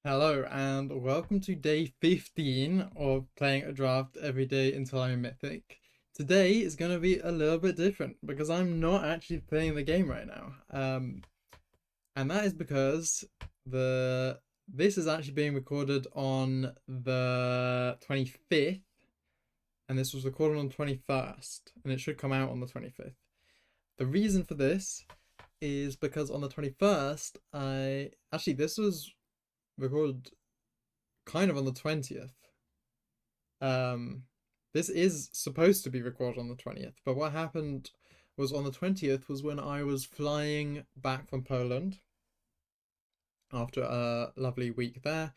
Hello and welcome to day 15 of playing a draft every day until I'm Mythic. Today is going to be a little bit different because I'm not actually playing the game right now. And that is because the this is actually being recorded on the 25th and this was recorded on the 21st and it should come out on the 25th. The reason for this is because on the 21st this was recorded kind of on the 20th. Um, this is supposed to be recorded on the 20th, but what happened was on the 20th was when I was flying back from Poland after a lovely week there.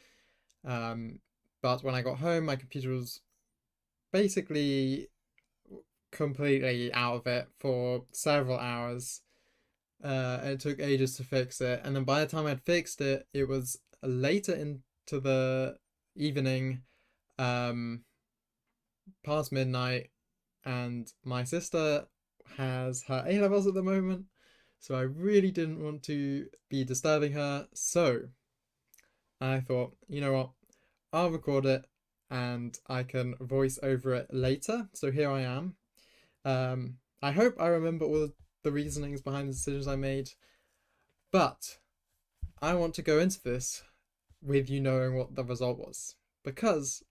Um, but when I got home, my computer was basically completely out of it for several hours. It took ages to fix it, and then by the time I'd fixed it, it was later into the evening, um, past midnight, and my sister has her A levels at the moment, so I really didn't want to be disturbing her. So I thought, you know what, I'll record it and I can voice over it later. So here I am. I hope I remember all the reasonings behind the decisions I made, but I want to go into this with you knowing what the result was because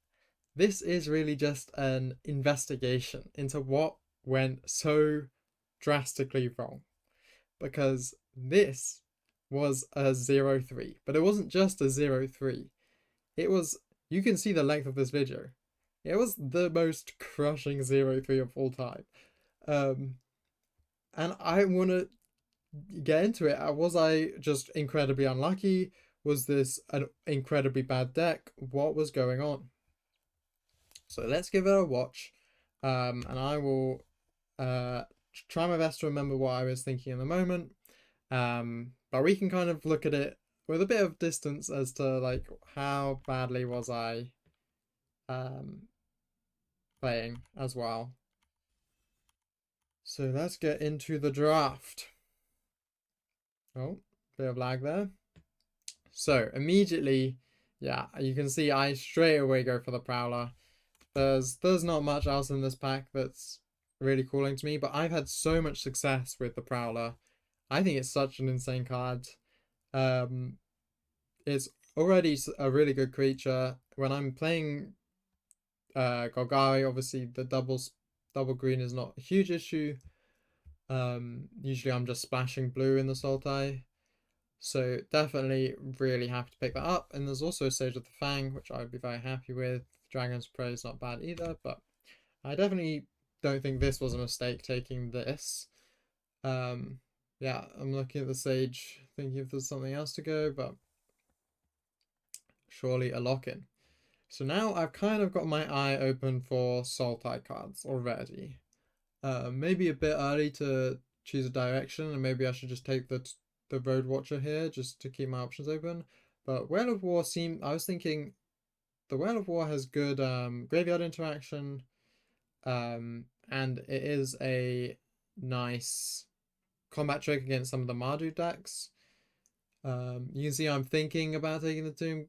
this is really just an investigation into what went so drastically wrong. Because this was a 0-3, but it wasn't just a 0-3. It was, you can see the length of this video. It was the most crushing 0-3 of all time. Um, and I want to get into it. Was I just incredibly unlucky? Was this an incredibly bad deck? What was going on? So let's give it a watch, and I will try my best to remember what I was thinking in the moment. But we can kind of look at it with a bit of distance as to like how badly was I um, playing as well. So let's get into the draft. Oh, bit of lag there. So immediately, yeah, you can see I straight away go for the Prowler. There's not much else in this pack that's really calling to me, but I've had so much success with the Prowler. I think it's such an insane card. Um, it's already a really good creature. When I'm playing Golgari, obviously the double green is not a huge issue. Usually I'm just splashing blue in the Sultai. So definitely really happy to pick that up. And there's also Sage of the Fang, which I would be very happy with. Dragon's Prey is not bad either, but I definitely don't think this was a mistake taking this. Um, yeah, I'm looking at the Sage, thinking if there's something else to go, but surely a lock-in. So now I've kind of got my eye open for Sultai cards already. Maybe a bit early to choose a direction, and maybe I should just take the Road Watcher here just to keep my options open. But Whale of War I was thinking the Whale of War has good graveyard interaction, and it is a nice combat trick against some of the Mardu decks. You can see I'm thinking about taking not Tomb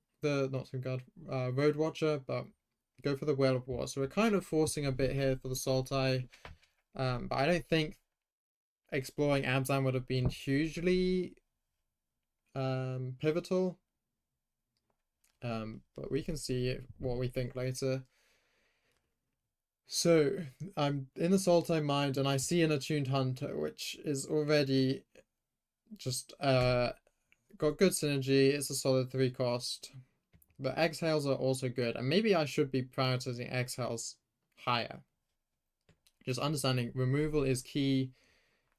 Guard, Road Watcher, but go for the Whale of War. So we're kind of forcing a bit here for the Sultai. But I don't think exploring Abzan would have been hugely pivotal. But we can see what we think later. So I'm in the Sultai mind and I see an Attuned Hunter, which is already just got good synergy. It's a solid 3 cost. The exhales are also good, and maybe I should be prioritizing exhales higher. Just understanding removal is key.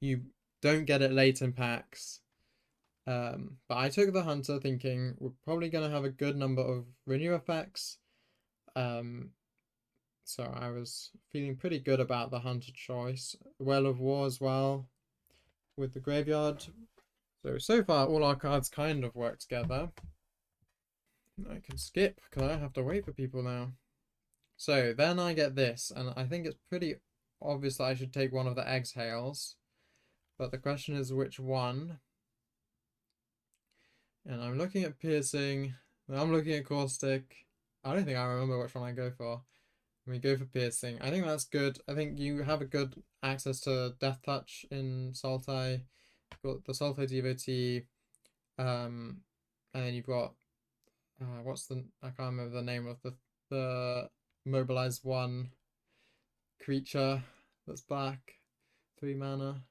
You don't get it late in packs. But I took the Hunter thinking we're probably going to have a good number of renew effects. So I was feeling pretty good about the Hunter choice. Well of War as well with the Graveyard. So far all our cards kind of work together. I can skip because I don't have to wait for people now. So then I get this, and I think it's pretty obvious that I should take one of the exhales. But the question is which one? And I'm looking at piercing. I'm looking at Caustic. I don't think I remember which one I go for. We go for piercing. I think that's good. I think you have a good access to Death Touch in Sultai. You've got the Sultai Devotee, and then you've got what's the I can't remember the name of the mobilized one creature that's black, 3 mana.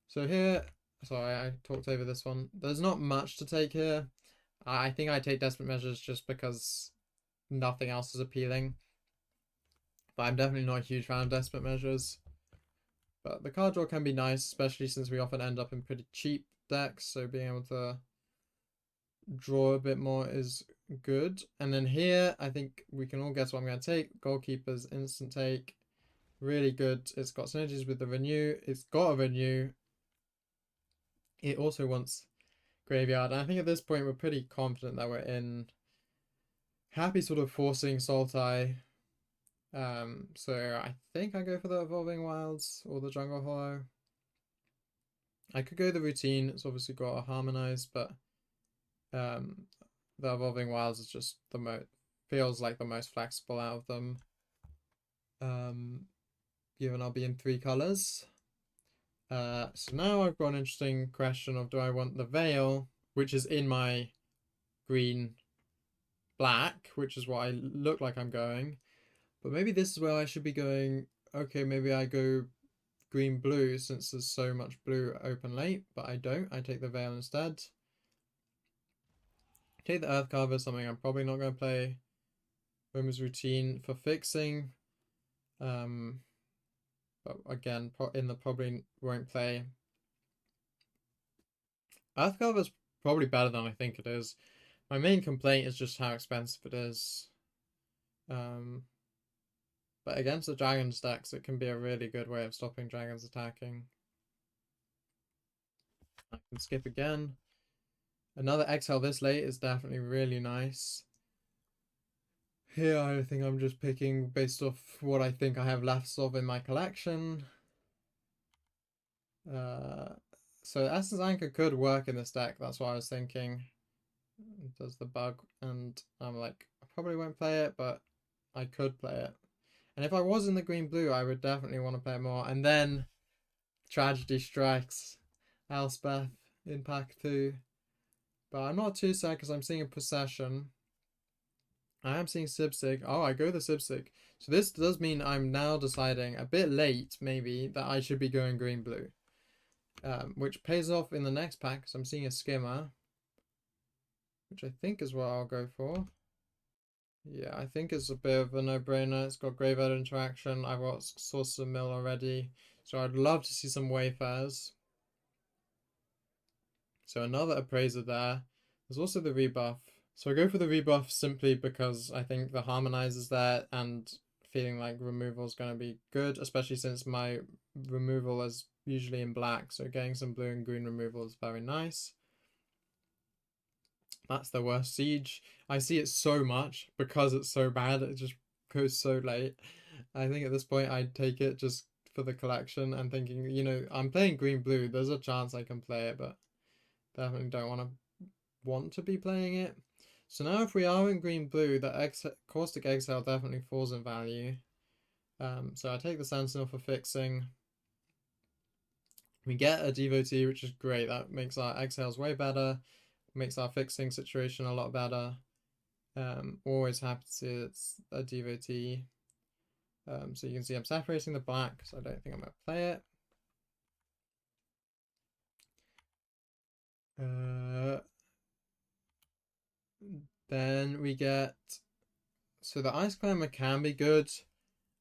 So here, sorry, I talked over this one. There's not much to take here. I think I take Desperate Measures just because nothing else is appealing. But I'm definitely not a huge fan of Desperate Measures. But the card draw can be nice, especially since we often end up in pretty cheap decks. So being able to draw a bit more is good. And then here, I think we can all guess what I'm going to take. Goalkeeper's instant take. Really good. It's got synergies with the Renew. It's got a Renew. It also wants Graveyard. And I think at this point, we're pretty confident that we're in. Happy sort of forcing Sultai. So I think I go for the Evolving Wilds or the Jungle Hollow. I could go the routine. It's obviously got a Harmonize, but the Evolving Wilds is just the most feels like the most flexible out of them. Given I'll be in 3 colors. So now I've got an interesting question of, do I want the Veil, which is in my green black, which is what I look like I'm going, but maybe this is where I should be going. Okay, maybe I go green blue since there's so much blue open late, but I don't. I take the Veil instead. Take the Earthcarver, something I'm probably not going to play. Romer's Routine for fixing. But again, in the probably won't play. Earthcarver is probably better than I think it is. My main complaint is just how expensive it is. But against the dragon stacks, it can be a really good way of stopping dragons attacking. I can skip again. Another exile this late is definitely really nice. Here, I think I'm just picking based off what I think I have left of in my collection. So Essence Anchor could work in this deck. That's what I was thinking. It does the bug, and I'm like, I probably won't play it, but I could play it. And if I was in the green blue, I would definitely want to play it more. And then tragedy strikes. Elspeth in pack 2. But I'm not too sad because I'm seeing a Procession. I am seeing Sibsig. Oh, I go the Sibsig. So this does mean I'm now deciding a bit late, maybe, that I should be going green-blue. Which pays off in the next pack because I'm seeing a Skimmer. Which I think is what I'll go for. Yeah, I think it's a bit of a no-brainer. It's got Graveyard Interaction. I've got Source of Mill already. So I'd love to see some Wayfarers. So another Appraiser there. There's also the rebuff. So I go for the rebuff simply because I think the Harmonize is there and feeling like removal is going to be good, especially since my removal is usually in black. So getting some blue and green removal is very nice. That's the worst siege. I see it so much because it's so bad. It just goes so late. I think at this point I'd take it just for the collection and thinking, you know, I'm playing green blue. There's a chance I can play it, but definitely don't want to be playing it. So now if we are in green blue, the Caustic Exile definitely falls in value. So I take the Sentinel for fixing. We get a Devotee, which is great. That makes our exiles way better. Makes our fixing situation a lot better. Always happy to see it's a Devotee. So you can see I'm separating the black, so I don't think I'm going to play it. Then we get... So the Ice Climber can be good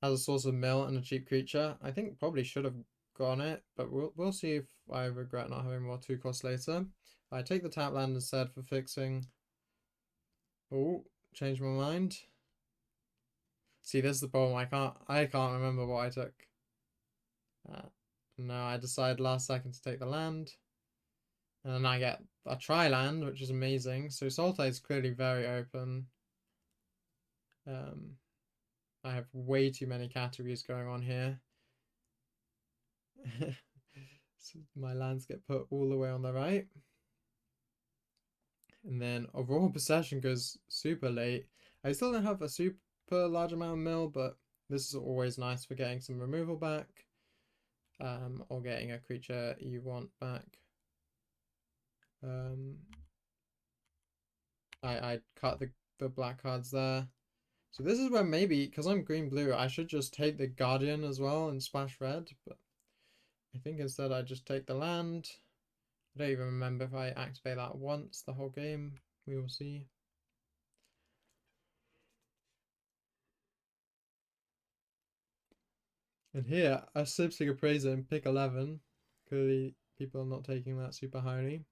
as a source of mill and a cheap creature. I think probably should have gone it, but we'll see if I regret not having more 2 costs later. I take the tap land instead for fixing. Oh, changed my mind. See, this is the problem. I can't remember what I took. No, I decided last second to take the land. And then I get a tri-land, which is amazing. So Sultai is clearly very open. I have way too many categories going on here. So my lands get put all the way on the right. And then overall possession goes super late. I still don't have a super large amount of mill, but this is always nice for getting some removal back. Or getting a creature you want back. I cut the black cards there. So this is where maybe, because I'm green-blue, I should just take the Guardian as well and splash red, but I think instead I just take the land. I don't even remember if I activate that once the whole game. We will see. And here, a Sipsig Appraiser in pick 11. Clearly, people are not taking that super highly.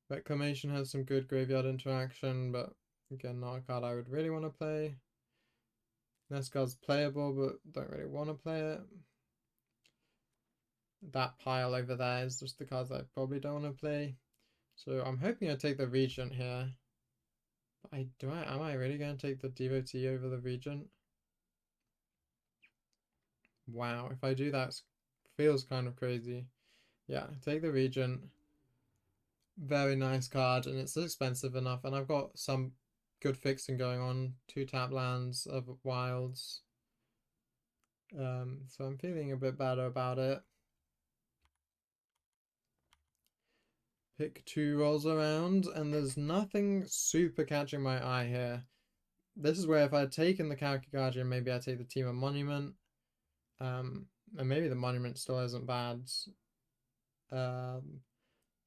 Reclamation has some good graveyard interaction, but again, not a card I would really want to play. This card's playable, but don't really want to play it. That pile over there is just the cards I probably don't want to play. So I'm hoping I take the Regent here. But am I really going to take the Devotee over the Regent? Wow, if I do that, feels kind of crazy. Yeah, take the Regent. Very nice card, and it's expensive enough, and I've got some good fixing going on. 2 tap lands of wilds. So I'm feeling a bit better about it. Pick 2 rolls around, and there's nothing super catching my eye here. This is where if I had taken the Tarkir Guardian, maybe I'd take the Team of Monument. And maybe the Monument still isn't bad.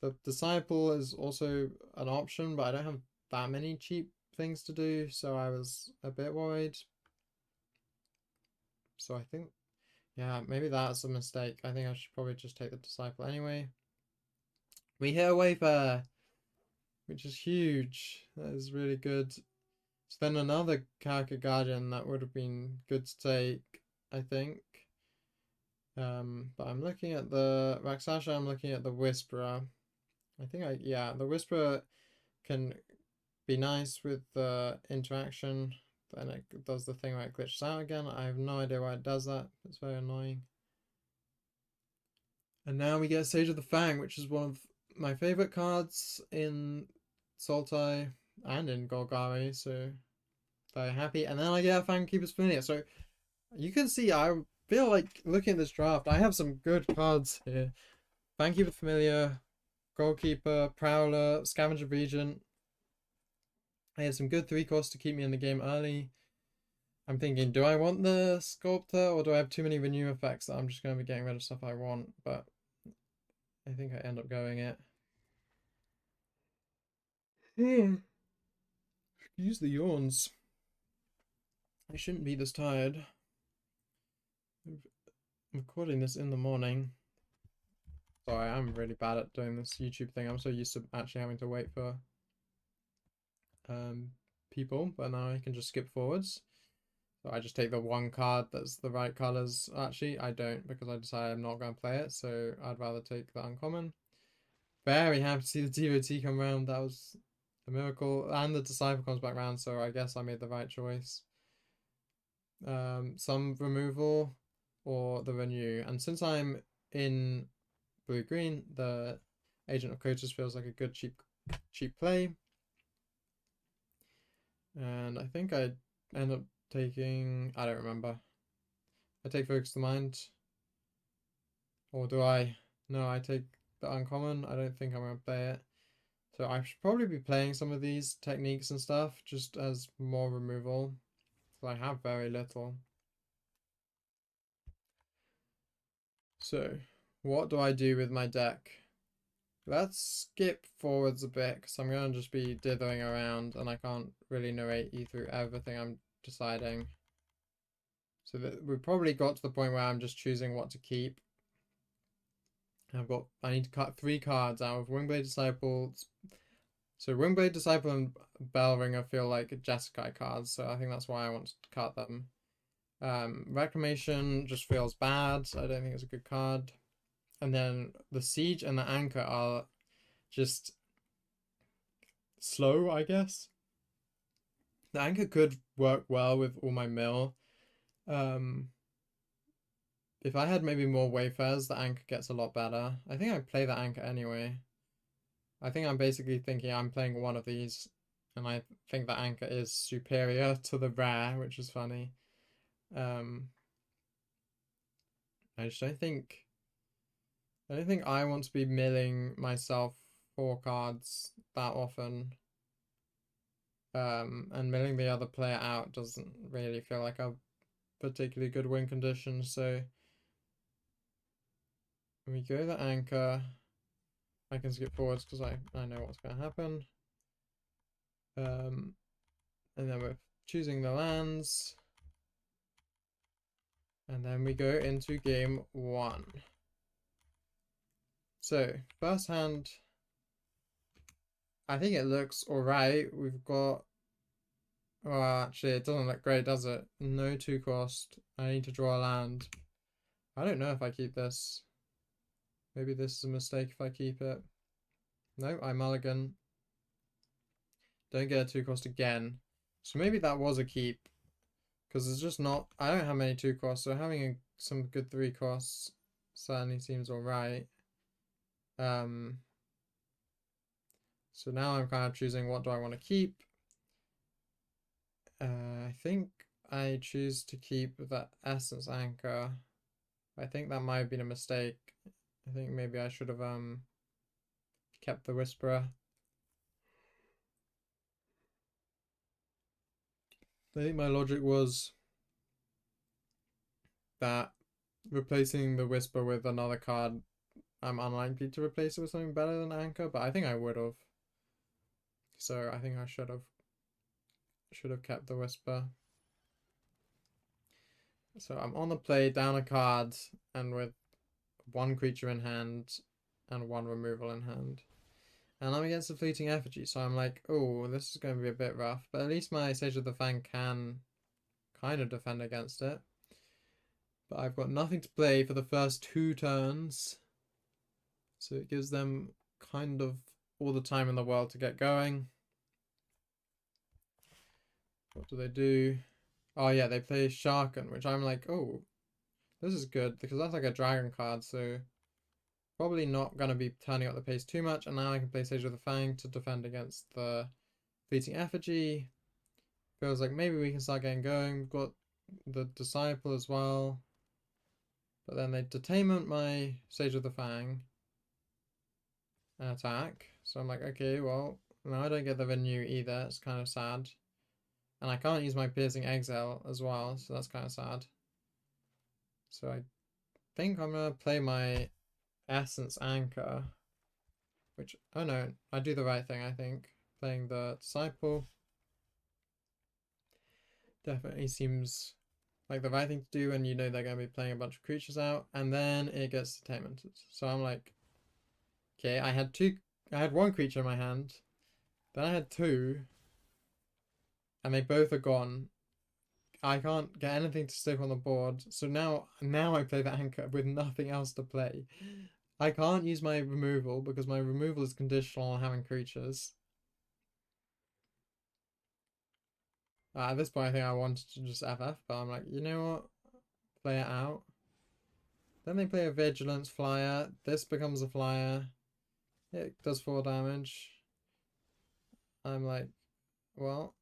The Disciple is also an option, but I don't have that many cheap things to do, so I was a bit worried. So I think, yeah, maybe that's a mistake. I think I should probably just take the Disciple anyway. We hit a Wayfair, which is huge. That is really good. So then another Tarkir Guardian that would have been good to take, I think. But I'm looking at the Raksasha, I'm looking at the Whisperer. Yeah, the Whisperer can be nice with the interaction. Then it does the thing where it glitches out again. I have no idea why it does that. It's very annoying. And now we get Sage of the Fang, which is one of my favorite cards in Sultai and in Golgari, so very happy. And then I get a Fangkeeper's Familiar. So you can see I feel like looking at this draft, I have some good cards here. Fangkeeper Familiar, Goalkeeper, Prowler, Scavenger Regent. I have some good 3-costs to keep me in the game early. I'm thinking, do I want the Sculptor, or do I have too many renew effects that I'm just going to be getting rid of stuff I want? But I think I end up going it. Excuse the yawns. I shouldn't be this tired. I'm recording this in the morning. Sorry, I'm really bad at doing this YouTube thing. I'm so used to actually having to wait for people, but now I can just skip forwards. So I just take the one card that's the right colors. Actually, I don't, because I decided I'm not going to play it, so I'd rather take the uncommon. Very happy to see the devotee come around. That was a miracle. And the disciple comes back around, so I guess I made the right choice. Some removal or the renew. And since I'm in blue-green, the Agent of Coaches feels like a good cheap play. And I think I end up taking, I don't remember. I take Focus the Mind. Or do I? No, I take the uncommon. I don't think I'm going to play it. So I should probably be playing some of these techniques and stuff just as more removal. So I have very little. So what do I do with my deck? Let's skip forwards a bit because I'm going to just be dithering around and I can't really narrate you through everything I'm deciding. So that we probably got to the point where I'm just choosing what to keep. I need to cut 3 cards out of Wingblade Disciple. So Wingblade Disciple and Bellringer feel like Jeskai cards, so I think that's why I want to cut them. Reclamation just feels bad. I don't think it's a good card. And then the Siege and the Anchor are just slow, I guess. The Anchor could work well with all my mill. If I had maybe more Wayfarers, the Anchor gets a lot better. I think I'd play the Anchor anyway. I think I'm basically thinking I'm playing one of these, and I think the anchor is superior to the rare, which is funny. Um, I just I don't think I want to be milling myself 4 cards that often. And milling the other player out doesn't really feel like a particularly good win condition. So when we go the anchor, I can skip forwards because I know what's going to happen. And then we're choosing the lands. And then we go into game 1. So, first hand, I think it looks alright. We've got... Well, actually, it doesn't look great, does it? No 2-cost. I need to draw a land. I don't know if I keep this. Maybe this is a mistake if I keep it. No, I mulligan. Don't get a 2-cost again. So maybe that was a keep. Because it's just not... I don't have many 2-costs, so having some good 3-costs certainly seems alright. So now I'm kind of choosing what do I want to keep. I think I choose to keep the Essence Anchor. I think that might have been a mistake. I think maybe I should have kept the Whisperer. I think my logic was that replacing the Whisper with another card, I'm unlikely to replace it with something better than Anchor, but I think I would have. So I think I should have kept the Whisper. So I'm on the play, down a card, and with 1 creature in hand and 1 removal in hand. And I'm against the Fleeting Effigy, so I'm like, oh, this is going to be a bit rough. But at least my Sage of the Fang can kind of defend against it. But I've got nothing to play for the first 2 turns. So it gives them kind of all the time in the world to get going. What do they do? Oh yeah, they play Sharken, which I'm like, oh, this is good because that's like a dragon card, so probably not going to be turning up the pace too much. And now I can play Sage of the Fang to defend against the Fleeting Effigy. Feels like maybe we can start getting going. We've got the Disciple as well. But then they detainment my Sage of the Fang and attack. So I'm like, okay, well, now I don't get the Renew either. It's kind of sad. And I can't use my Piercing Exile as well, so that's kind of sad. So I think I'm going to play my Essence Anchor. Which, oh no, I do the right thing, I think. Playing the Disciple definitely seems like the right thing to do when you know they're going to be playing a bunch of creatures out. And then it gets detainmented. So I'm like, okay, I had 1 creature in my hand. Then I had 2. And they both are gone. I can't get anything to stick on the board. So now I play the Anchor with nothing else to play. I can't use my removal because my removal is conditional on having creatures. At this point, I think I wanted to just FF, but I'm like, you know what? Play it out. Then they play a Vigilance Flyer. This becomes a Flyer. It does 4 damage. I'm like, well.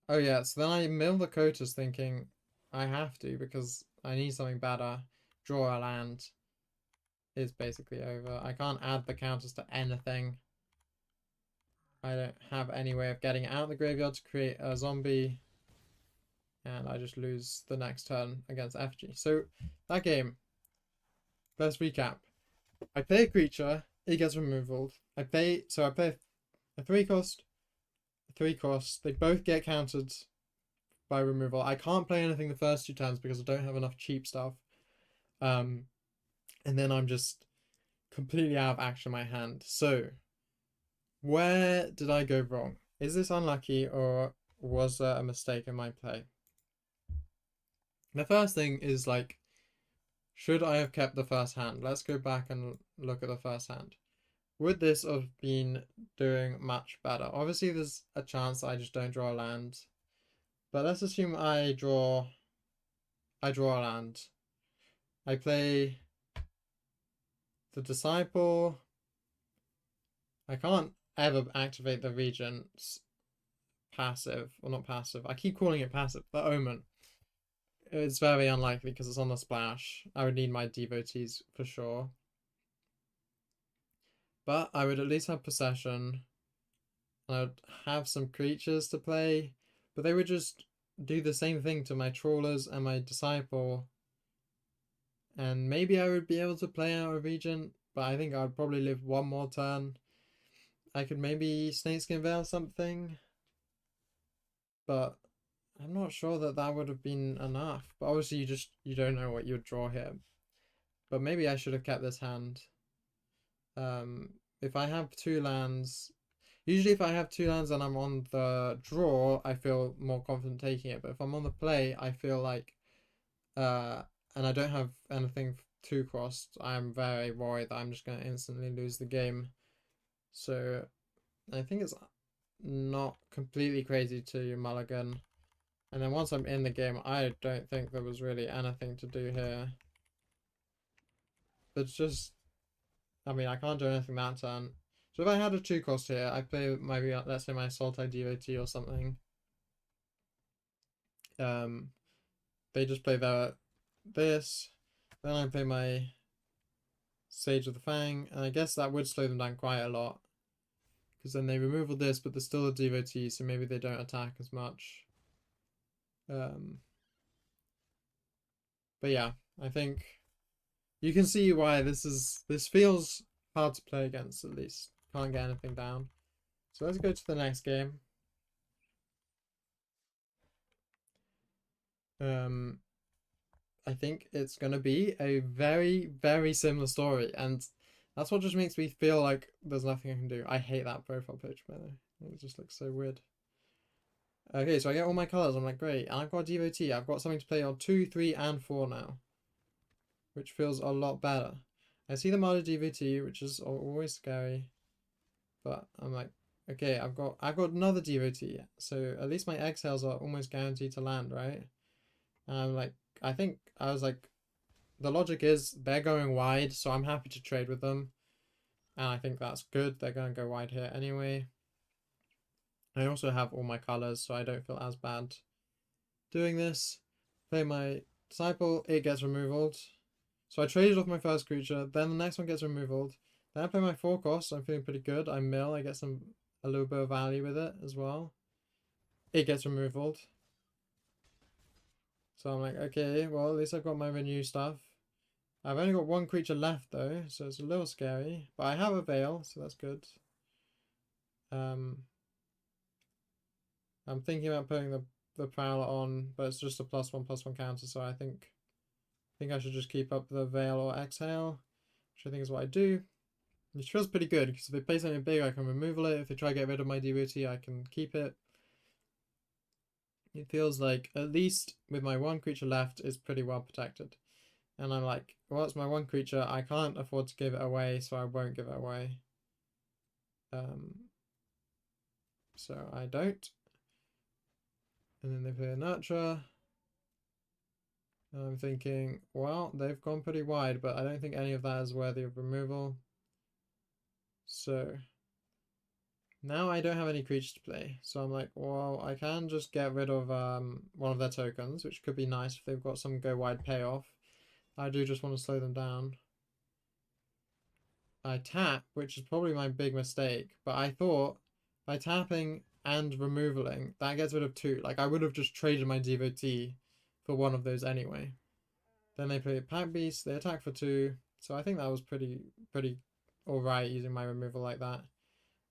Oh yeah, so then I mill the Cotus thinking I have to because I need something better. Draw a land. Is basically over. I can't add the counters to anything. I don't have any way of getting it out of the graveyard to create a zombie. And I just lose the next turn against FG. So that game, let's recap. I play a creature, it gets removal. I play a 3-cost, a 3-cost. They both get countered by removal. I can't play anything the first 2 turns because I don't have enough cheap stuff. And then I'm just completely out of action in my hand. So where did I go wrong? Is this unlucky or was there a mistake in my play? The first thing is like, should I have kept the first hand? Let's go back and look at the first hand. Would this have been doing much better? Obviously, there's a chance I just don't draw a land. But let's assume I draw a land. I play the Disciple. I can't ever activate the Regent's passive. Well, not passive. I keep calling it passive. The Omen. It's very unlikely because it's on the splash. I would need my devotees for sure. But I would at least have possession. And I would have some creatures to play. But they would just do the same thing to my trawlers and my disciple. And maybe I would be able to play out a Regent. But I think I'd probably live one more turn. I could maybe Snakeskin Veil something. But I'm not sure that that would have been enough. But obviously you don't know what you would draw here. But maybe I should have kept this hand. If I have two lands, usually if I have two lands and I'm on the draw, I feel more confident taking it. But if I'm on the play, I feel like, and I don't have anything two crossed, I'm very worried that I'm just going to instantly lose the game. So I think it's not completely crazy to mulligan. And then once I'm in the game, I don't think there was really anything to do here. It's just, I mean, I can't do anything that turn. So if I had a two cost here, I play maybe, let's say, my Sultai DOT or something. They just play this. Then I play my Sage of the Fang, and I guess that would slow them down quite a lot. Because then they remove all this, but there's still a DOT, so maybe they don't attack as much. But yeah, I think you can see why this feels hard to play against, at least. Can't get anything down. So let's go to the next game. I think it's gonna be a very, very similar story, and that's what just makes me feel like there's nothing I can do. I hate that profile picture, by the way. It just looks so weird. Okay, so I get all my colors. I'm like, great. And I've got a devotee. I've got something to play on 2, 3, and 4 now, which feels a lot better. I see the Mardu devotee, which is always scary, but I'm like, okay, I've got another devotee, so at least my exhales are almost guaranteed to land, right? And I'm like, I think I was like, the logic is they're going wide, so I'm happy to trade with them. And I think that's good. They're going to go wide here anyway. I also have all my colors, so I don't feel as bad doing this. Play my disciple, it gets removaled. So I traded off my first creature, then the next one gets removaled. Then I play my 4 costs, I'm feeling pretty good. I mill, I get a little bit of value with it as well. It gets removaled. So I'm like, okay, well, at least I've got my renew stuff. I've only got one creature left though, so it's a little scary. But I have a Veil, so that's good. I'm thinking about putting the Prowler on, but it's just a +1/+1 counter, so I think I should just keep up the Veil or Exhale, which I think is what I do. Which feels pretty good, because if they play something big, I can removal it. If they try to get rid of my DBT, I can keep it. It feels like, at least with my one creature left, is pretty well protected. And I'm like, well, it's my one creature. I can't afford to give it away, so I won't give it away. So I don't. And then they play a Nurture. And I'm thinking, well, they've gone pretty wide, but I don't think any of that is worthy of removal. So now I don't have any creatures to play. So I'm like, well, I can just get rid of one of their tokens, which could be nice if they've got some go wide payoff. I do just want to slow them down. I tap, which is probably my big mistake, but I thought by tapping and removaling, that gets rid of 2. Like, I would have just traded my devotee for one of those anyway. Then they play Pack Beast, they attack for 2, so I think that was pretty alright using my removal like that.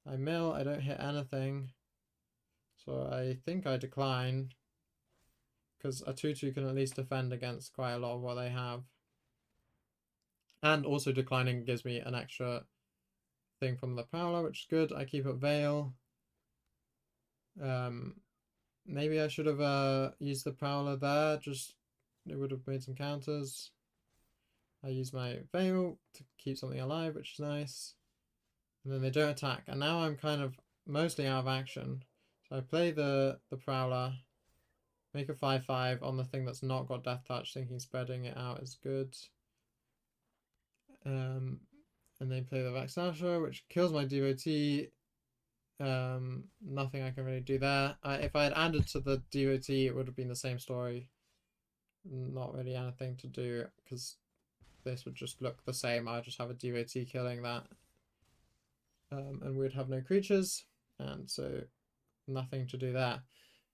I mill, I don't hit anything, so I think I decline, because a 2/2 can at least defend against quite a lot of what they have. And also declining gives me an extra thing from the Prowler, which is good. I keep up Veil. Maybe I should have used the Prowler there, just it would have made some counters. I use my Veil to keep something alive, which is nice. And then they don't attack. And now I'm kind of mostly out of action. So I play the Prowler, make a 5/5 on the thing that's not got Death Touch, thinking spreading it out is good. And they play the Vaxasha, which kills my devotee. Nothing I can really do there. If I had added to the devotee, it would have been the same story. Not really anything to do, because this would just look the same. I'd just have a devotee killing that. And we'd have no creatures, and so nothing to do there.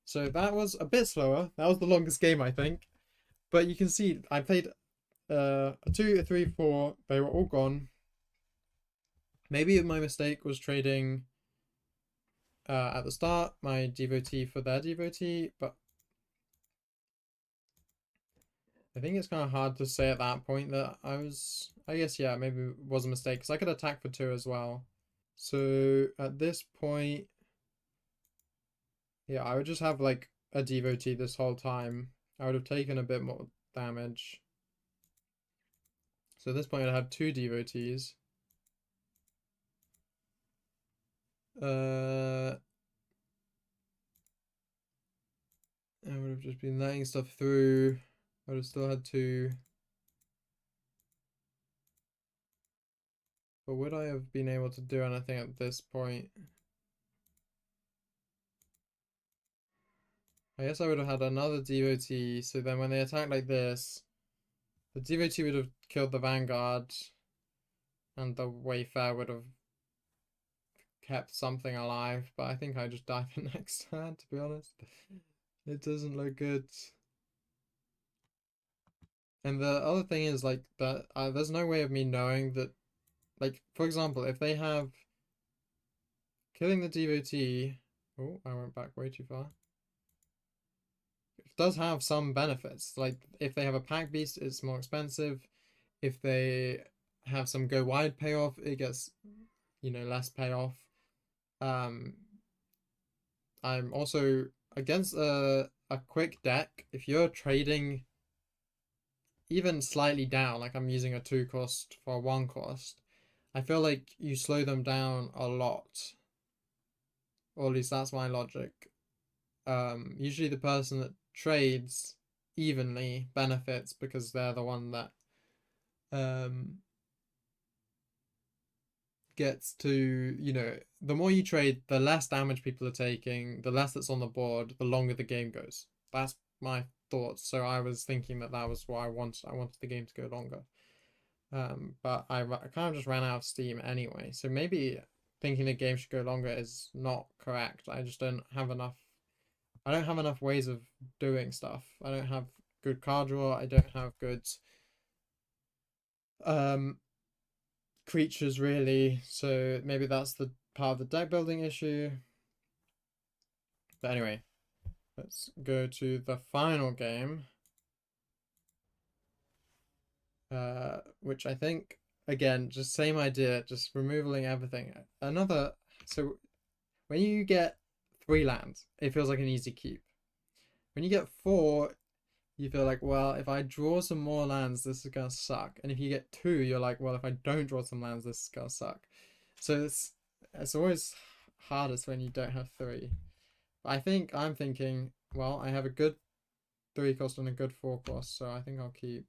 So that was a bit slower. That was the longest game, I think. But you can see I played a 2, a 3, 4. They were all gone. Maybe my mistake was trading at the start my devotee for their devotee, but I think it's kind of hard to say at that point that I guess, yeah, maybe it was a mistake because I could attack for 2 as well. So at this point, yeah, I would just have like a devotee this whole time. I would have taken a bit more damage. So at this point, I'd have 2 devotees. I would have just been letting stuff through. I would have still had 2. But would I have been able to do anything at this point? I guess I would have had another devotee, so then when they attack like this, the devotee would have killed the vanguard, and the Wayfarer would have kept something alive, but I think I just died the next turn, to be honest. It doesn't look good. And the other thing is, like, that there's no way of me knowing that, like, for example, if they have killing the devotee. Oh, I went back way too far. It does have some benefits. Like, if they have a pack beast, it's more expensive. If they have some go wide payoff, it gets, less payoff. Um, I'm also against a quick deck. If you're trading even slightly down, like I'm using a 2 cost for a 1 cost, I feel like you slow them down a lot. Or at least that's my logic. Usually the person that trades evenly benefits because they're the one that um, gets to, the more you trade, the less damage people are taking, the less that's on the board, the longer the game goes. That's my thoughts. So I was thinking that was what I wanted. I wanted the game to go longer. But I kind of just ran out of steam anyway. So maybe thinking the game should go longer is not correct. I just don't have enough. I don't have enough ways of doing stuff. I don't have good card draw. I don't have good um creatures really. So maybe that's the part of the deck building issue. But anyway, let's go to the final game. Which I think again, just same idea, just removing everything. So when you get 3 lands, it feels like an easy keep. When you get 4, you feel like, well, if I draw some more lands, this is gonna suck. And if you get 2, you're like, well, if I don't draw some lands, this is gonna suck. So it's always hardest when you don't have 3. But I'm thinking, well, I have a good 3 cost and a good 4 cost, so I think I'll keep.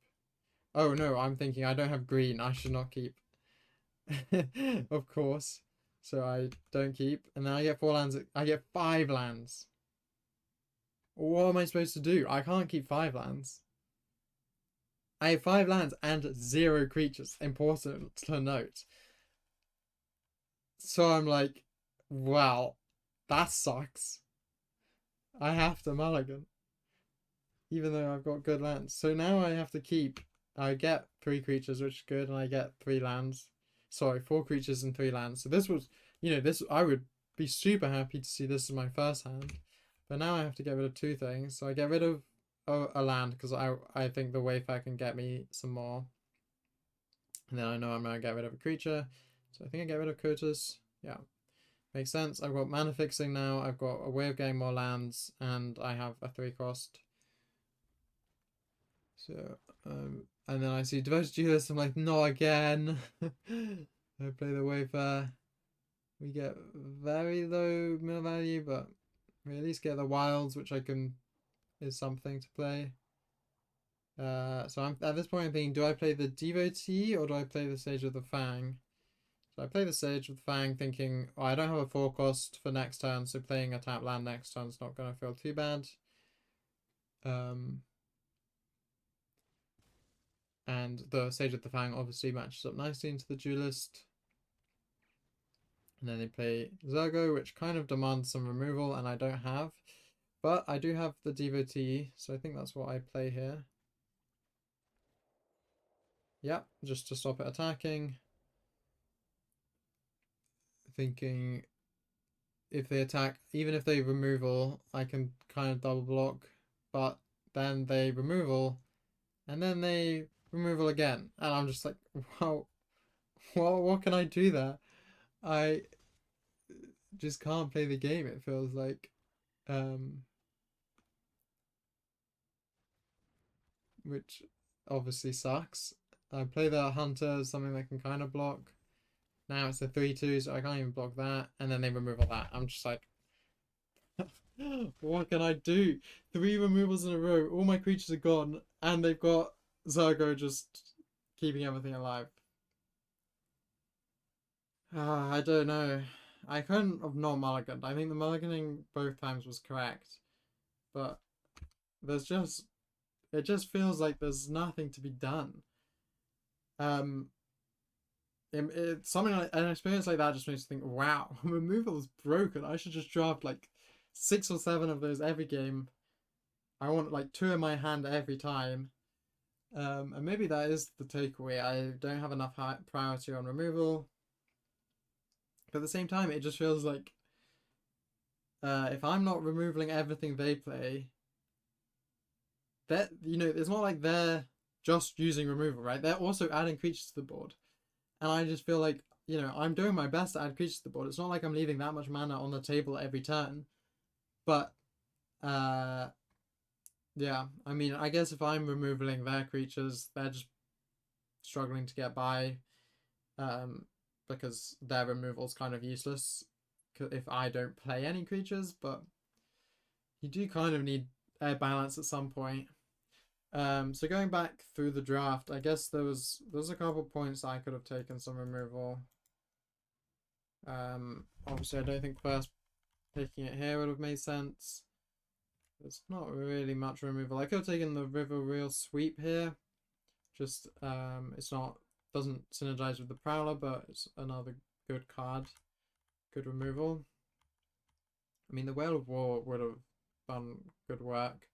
Oh no, I'm thinking I don't have green. I should not keep. Of course. So I don't keep, and then I get 4 lands. I get 5 lands. What am I supposed to do? I can't keep 5 lands. I have 5 lands and 0 creatures. Important to note. So I'm like, wow, that sucks. I have to mulligan, even though I've got good lands. So now I have to keep. I get 3 creatures, which is good, and I get 3 lands. Sorry, 4 creatures and 3 lands. So this was, this I would be super happy to see this as my first hand. But now I have to get rid of 2 things. So I get rid of a land because I think the Wayfarer can get me some more. And then I know I'm going to get rid of a creature. So I think I get rid of Kotus. Yeah. Makes sense. I've got mana fixing now. I've got a way of getting more lands. And I have a 3 cost. So, and then I see Devoted Duelist. I'm like, not again. I play the Wayfarer. We get very low mill value, but we at least get the wilds, which is something to play. So I'm at this point I'm thinking, do I play the Devotee or do I play the Sage of the Fang? So I play the Sage with Fang thinking, oh, I don't have a 4 cost for next turn, so playing a tap land next turn is not going to feel too bad. And the Sage with the Fang obviously matches up nicely into the Duelist. And then they play Zergo, which kind of demands some removal, and I don't have. But I do have the Devotee, so I think that's what I play here. Yep, just to stop it attacking. Thinking if they attack, even if they removal, I can kind of double block. But then they removal, and then they removal again. And I'm just like, wow, what can I do there? I just can't play the game, it feels like. Which obviously sucks. I play the Hunter, something that can kind of block. Now it's a 3/2, so I can't even block that. And then they remove all that. I'm just like, what can I do? 3 removals in a row. All my creatures are gone. And they've got Zergo just keeping everything alive. I don't know. I couldn't have not mulliganed. I think the mulliganing both times was correct. But there's just... It just feels like there's nothing to be done. Something like an experience like that just makes you think, wow, removal is broken. I should just draft like 6 or 7 of those every game. I want like 2 in my hand every time. And maybe that is the takeaway. I don't have enough priority on removal. But at the same time, it just feels like if I'm not removing everything they play, that it's not like they're just using removal, right? They're also adding creatures to the board. And I just feel like, I'm doing my best to add creatures to the board. It's not like I'm leaving that much mana on the table every turn. But, yeah, I mean, I guess if I'm removing their creatures, they're just struggling to get by. Because their removal is kind of useless if I don't play any creatures. But you do kind of need a balance at some point. So going back through the draft, I guess there's a couple points I could have taken some removal. Obviously I don't think first picking it here would have made sense. There's not really much removal. I could have taken the River Reel Sweep here. Just doesn't synergize with the Prowler, but it's another good card. Good removal. I mean, the Whale of War would have done good work.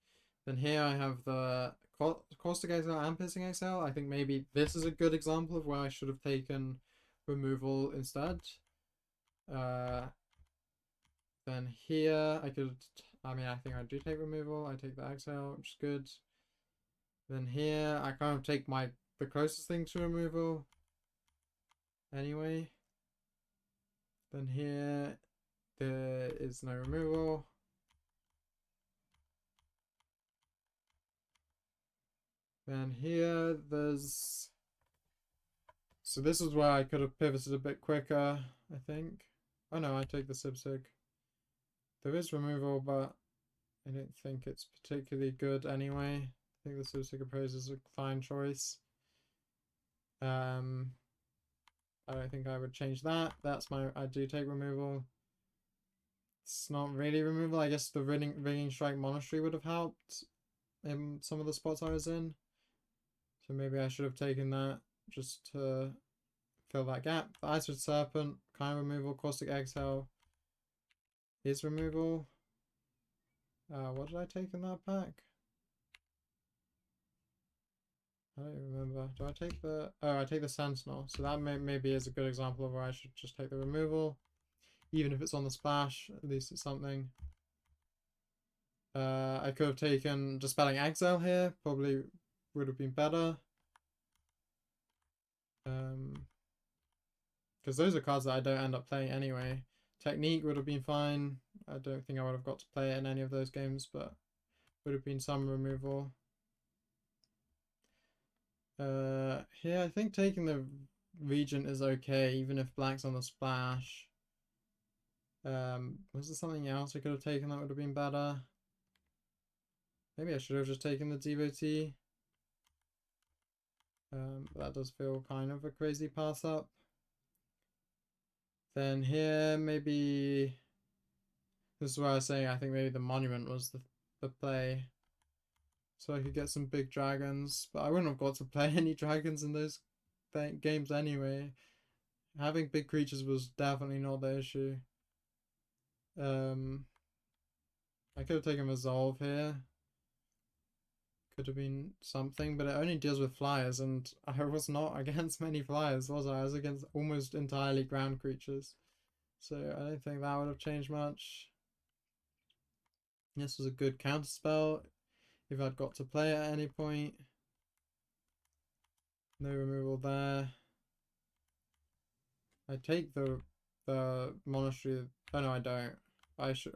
Then here I have the Caustic Exile and Piercing Exile. I think maybe this is a good example of where I should have taken removal instead. Then here I think I do take removal. I take the Exile, which is good. Then here I kind of take the closest thing to removal. Anyway. Then here there is no removal. Then here there's... So this is where I could have pivoted a bit quicker, I think. Oh no, I take the Sibsig. There is removal, but I don't think it's particularly good anyway. I think the Sibsig Appraise is a fine choice. I don't think I would change that. I do take removal. It's not really removal. I guess the Ringing Strike Monastery would have helped in some of the spots I was in. So maybe I should have taken that just to fill that gap. The Ice Serpent, kind of removal. Caustic Exhale is removal. What did I take in that pack? I don't remember. Do I take the... Oh, I take the Sentinel. So that maybe is a good example of where I should just take the removal. Even if it's on the splash, at least it's something. I could have taken Dispelling Exile here. Probably would have been better. Because those are cards that I don't end up playing anyway. Technique would have been fine. I don't think I would have got to play it in any of those games, but would have been some removal. Here I think taking the Regent is okay, even if black's on the splash. Was there something else I could have taken that would have been better? Maybe I should have just taken the Devotee. But that does feel kind of a crazy pass up. Then here, maybe this is where I was saying I think maybe the monument was the play. So I could get some big dragons, but I wouldn't have got to play any dragons in those games anyway. Having big creatures was definitely not the issue. I could have taken Resolve here. Could have been something, but it only deals with flyers, and I was not against many flyers, was I? I was against almost entirely ground creatures. So I don't think that would have changed much. This was a good counterspell if I'd got to play it at any point. No removal there. I take the monastery. Oh no, I don't.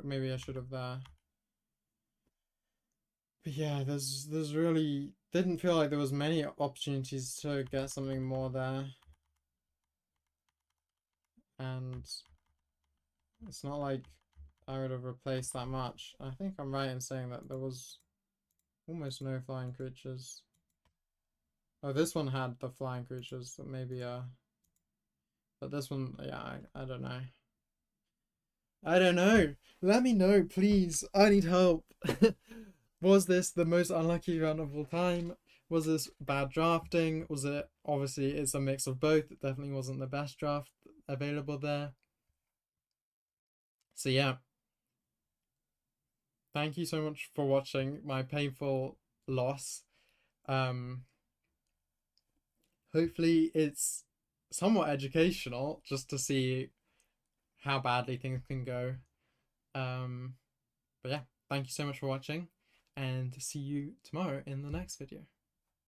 Maybe I should have there. But yeah, there's really didn't feel like there was many opportunities to get something more there. And it's not like I would have replaced that much. I think I'm right in saying that there was almost no flying creatures. Oh, this one had the flying creatures, so maybe but this one, yeah, I don't know. I don't know. Let me know, please. I need help. Was this the most unlucky round of all time? Was this bad drafting? Was it, obviously it's a mix of both. It definitely wasn't the best draft available there. So yeah. Thank you so much for watching my painful loss. Um Hopefully it's somewhat educational just to see how badly things can go. But yeah, thank you so much for watching, and see you tomorrow in the next video.